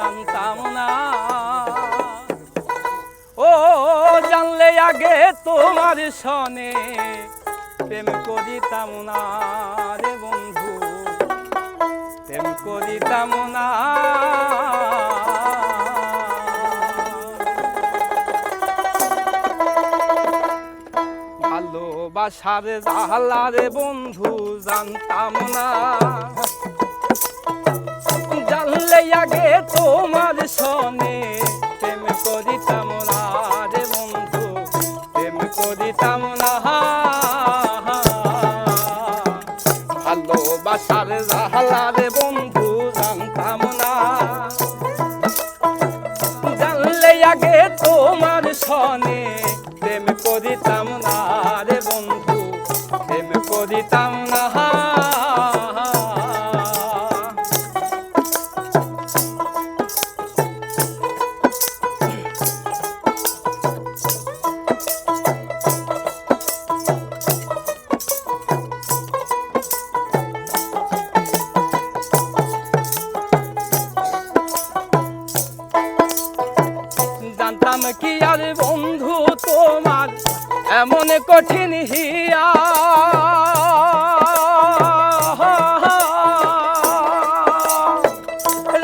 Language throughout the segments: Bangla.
জানতাম না। ও জানলে আগে তোমার সনে প্রেম করিতাম না রে বন্ধু, প্রেম করিতাম না। ভালোবাসার জ্বালা রে বন্ধু জানতাম না। জানলে আগে তোমার সনে প্রেম করিতাম না রে বন্ধু, প্রেম করিতাম না। ভালোবাসার জ্বালা রে বন্ধু জানতাম না। জানলে আগে তোমার সনে প্রেম করিতাম না রে বন্ধু, প্রেম করিতাম না। জানতাম কি আর বন্ধু তোমার এমন কঠিন হিয়া,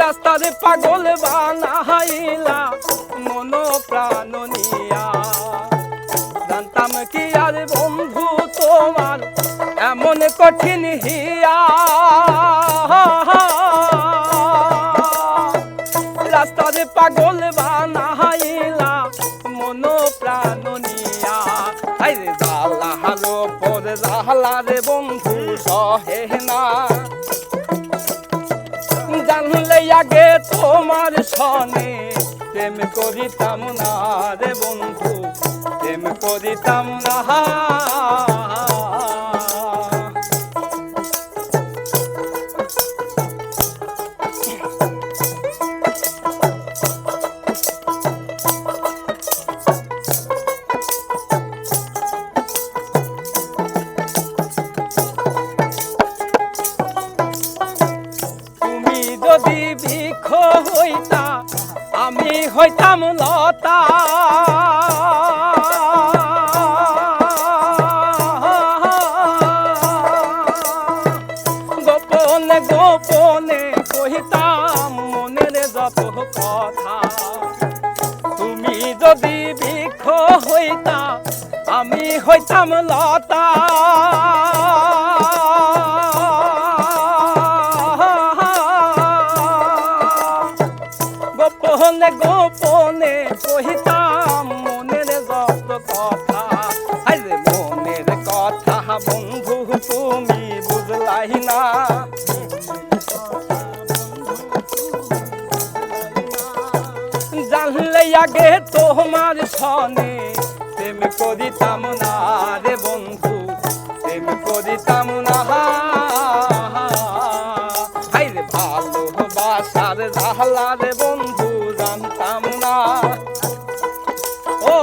রাস্তার পাগল বানাইলা মন প্রাণ নিয়া। জানতাম কি আর বন্ধু তোমার এমন কঠিন হিয়া, রাস্তার পাগল বানাইলা মন প্রাণ নিয়া। আরে জালা হালো পর জালা রে বন্ধু সহে না। জানলে আগে তোমার সনে প্রেম করিতাম না রে বন্ধু, প্রেম করিতাম না। যদি বৃক্ষ হইতা আমি হইতাম লতা, গোপনে গোপনে কহিতাম মনের যত কথা। তুমি যদি বৃক্ষ হইতা আমি হইতাম লতা, গোপনে গোপনে কহিতাম মনের যত কথা। আরে মনের কথা বন্ধু তুমি বুঝলাই না। জানলে আগে তোমার সনে প্রেম করিতাম না রে বন্ধু, প্রেম করিতাম না। আরে ভালোবাসার জ্বালা রে বন্ধু জানতাম না। ও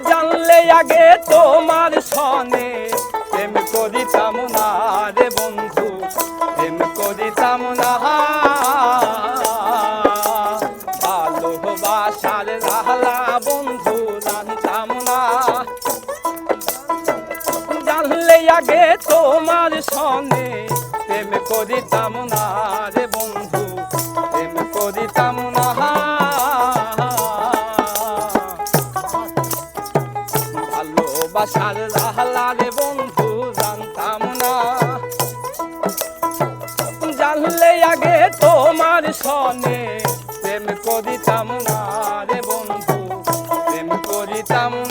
জানলে আগে তোমার সনে প্রেম করিতাম না রে বন্ধু, প্রেম করিতাম না। ভালোবাসার জ্বালা বন্ধু জানতাম না। জানলে আগে তোমার সনে প্রেম করিতাম না রে বন্ধু, প্রেম করিতাম না। ভালোবাসার জ্বালা রে বন্ধু জানতাম না। জানলে আগে তোমার সনে প্রেম করিতাম না রে বন্ধু, প্রেম করিতাম না।